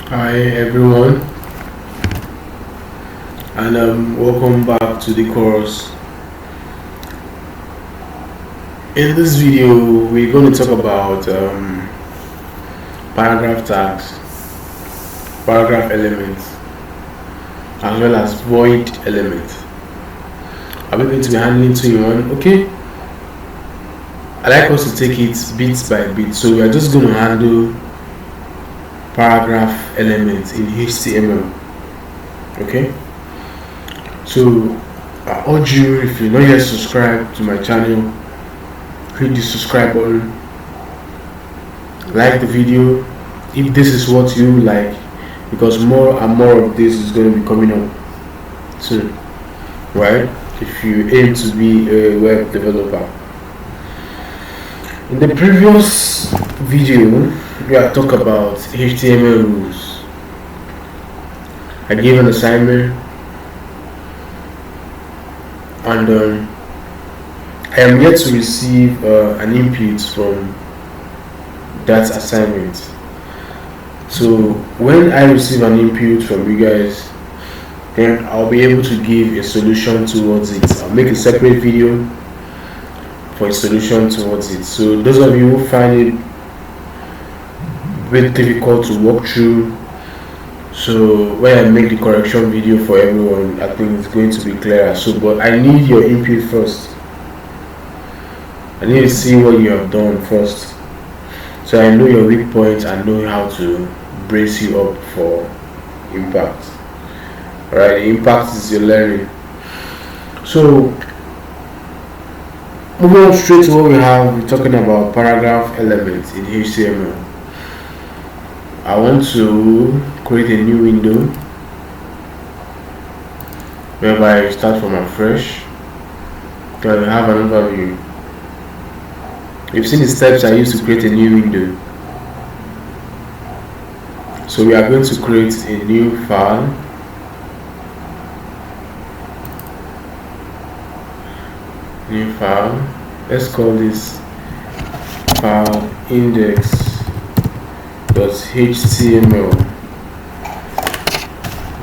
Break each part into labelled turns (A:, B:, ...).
A: Hi everyone, and welcome back to the course. In this video, we're going to talk about paragraph tags, paragraph elements, as well as void elements. Are we going to be handling 2 in 1? Okay. I like us to take it bit by bit. So we are just going to handle paragraph elements in HTML. Okay. So I urge you, if you're not yet subscribed to my channel, hit the subscribe button, like the video if this is what you like, because more and more of this is going to be coming up soon, right? If you aim to be a web developer. In the previous video, we have talked about HTML rules. I gave an assignment, and I am yet to receive an input from that assignment. So when I receive an input from you guys, then I'll be able to give a solution towards it. I'll make a separate video for a solution towards it. So those of you who find it very difficult to walk through, so when I make the correction video for everyone, I think it's going to be clearer. So but I need your input first. I need to see what you have done first, so I know your weak points and know how to brace you up for impact. Alright, the impact is your learning. So moving on straight to what we have, we're talking about paragraph elements in HTML. I want to create a new window whereby I start from afresh. Then we have an overview. You've seen the steps I use to create a new window. So we are going to create a new file. New file. Let's call this file index.html.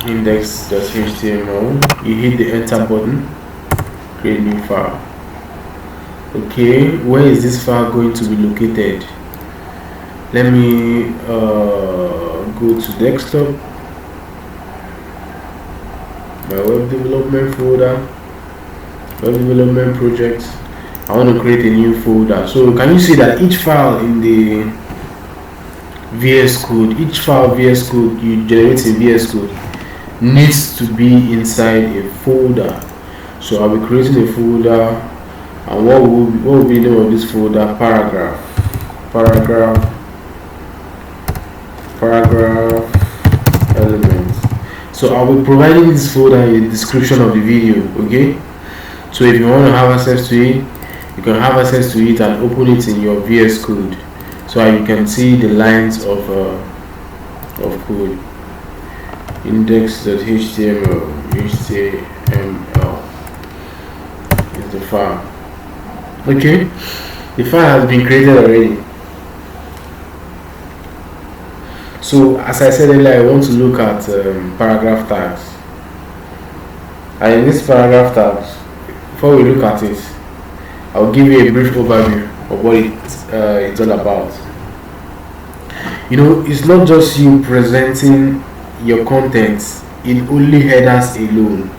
A: Index.html. You hit the enter button. Create new file. Okay, where is this file going to be located? Let me go to desktop, my web development folder, web development project. I want to create a new folder. So can you see that each file in the VS Code, each file VS Code you generate in VS Code needs to be inside a folder. So I'll be creating a folder. And what will be the name of this folder? Paragraph elements. So I'll be providing this folder in the description of the video. Okay, so if you want to have access to it, you can have access to it and open it in your VS Code, so you can see the lines of code. Index.html is the file. Okay, the file has been created already. So as I said earlier, I want to look at paragraph tags. And in this paragraph tags, before we look at it, I'll give you a brief overview of what it's all about. You know, it's not just you presenting your contents in only headers alone,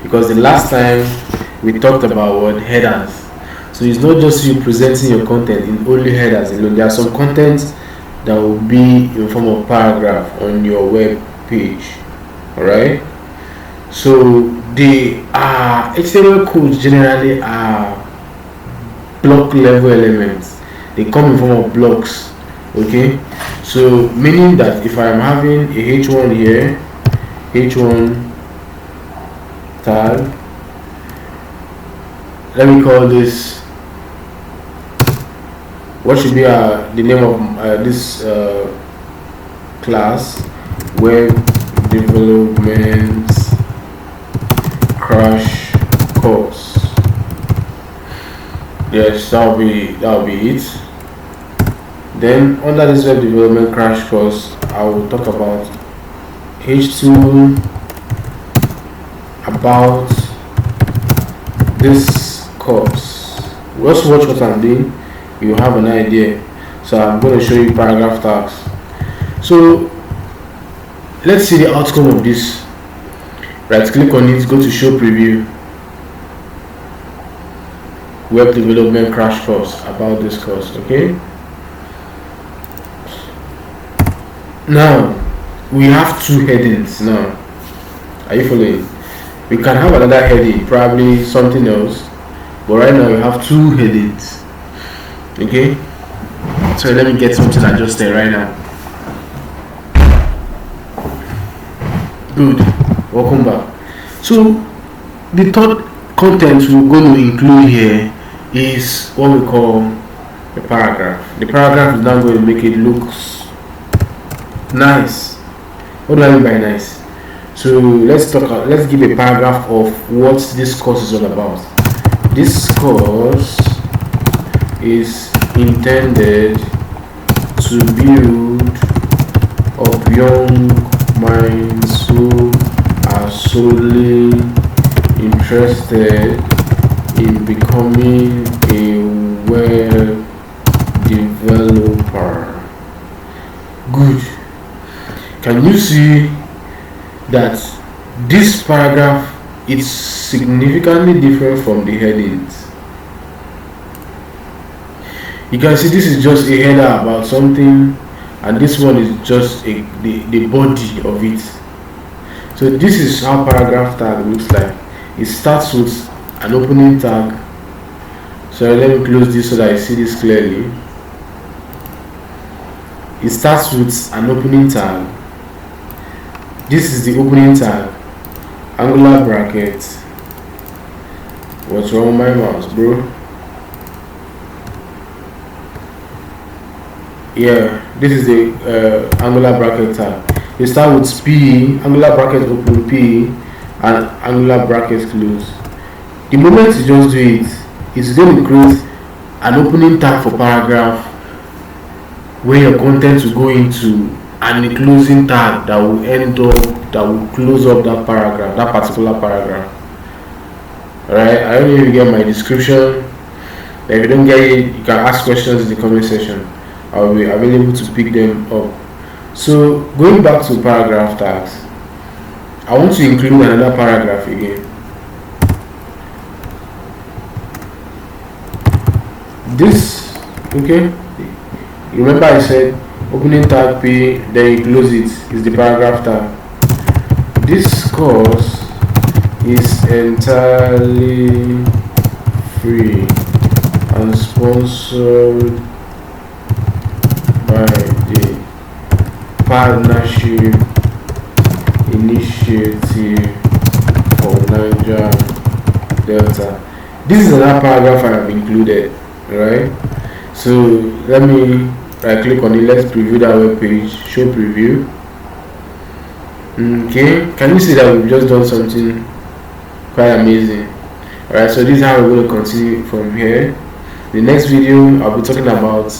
A: because the last time we talked about what headers. So it's not just you presenting your content in only headers alone. There are some contents that will be in form of paragraph on your web page. Alright. So the HTML codes generally are block level elements. They come in form of blocks. Okay. So meaning that if I am having a H1 here, H1 tag, let me call this. What should be the name of this class? Web development crash course. Yes, that'll be it. Then under this web development crash course, I will talk about h2 about this course. Just watch what I'm doing, you have an idea. So I'm going to show you paragraph tags. So let's see the outcome of this. Right click on it, go to show preview, web development crash course about this course. Okay, now we have two headings. Now, are you following? We can have another heading, probably something else, but right now we have two headings. Okay, so let me get something adjusted right now. Good, welcome back. So the third content we're going to include here is what we call a paragraph. The paragraph is now going to make it look nice. What do I mean by nice? So let's give a paragraph of what this course is all about. This course is intended to build up young minds who are solely interested in becoming a web developer. Good. Can you see that this paragraph is significantly different from the headings? You can see this is just a header about something, and this one is just the body of it. So this is how paragraph tag looks like. It starts with an opening tag. So let me close this so that I see this clearly. It starts with an opening tag. This is the opening tag, angular bracket. What's wrong with my mouse, bro? Yeah, this is the angular bracket tag. You start with P, angular bracket open P, and angular bracket close. The moment you just do it, it's going to create an opening tag for paragraph where your content will go into, and a closing tag that will close up that paragraph, that particular paragraph. Alright, I don't know if you get my description. If you don't get it, you can ask questions in the comment section. I will be available to pick them up. So going back to paragraph tags, I want to include another paragraph again. This, okay, remember I said opening tag P, then you close it, is the paragraph tag. This course is entirely free and sponsored by the Partnership Initiative for Niger Delta. This is another paragraph I have included, right? So let me right click on it. Let's preview that web page. Show preview. Okay, can you see that we've just done something quite amazing? Alright, so this is how we're going to continue from here. The next video I'll be talking about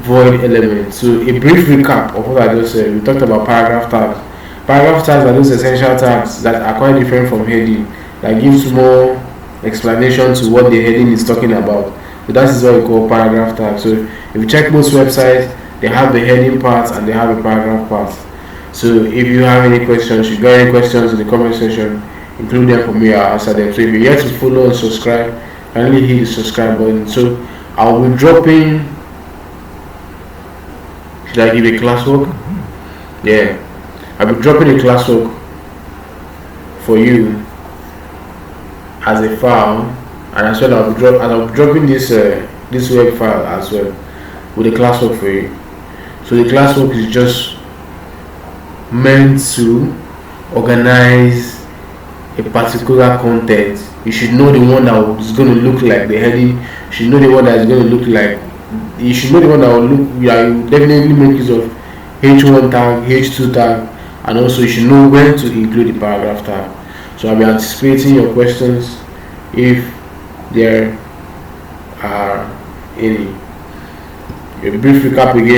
A: void elements. So a brief recap of what I just said. We talked about paragraph tags. Paragraph tags are those essential tags that are quite different from heading, that gives more explanation to what the heading is talking about. So that is what we call paragraph tags. So if you check most websites, they have the heading part and they have a paragraph part. So if you have any questions, you got any questions in the comment section, include them for me, I'll answer them. So if you're yet to follow and subscribe, kindly hit the subscribe button. So I'll be dropping, should I give a classwork? Yeah, I'll be dropping a classwork for you as a file, and as well I'll be dropping this this web file as well with a classwork for you. So the classwork is just meant to organize a particular content. You should know the one that is going to look like the heading. You should know the one that is going to look like. You should know the one that will look. Yeah, you definitely make use of H1 tag, H2 tag, and also you should know when to include the paragraph tag. So I'll be anticipating your questions if there are any. A brief recap again.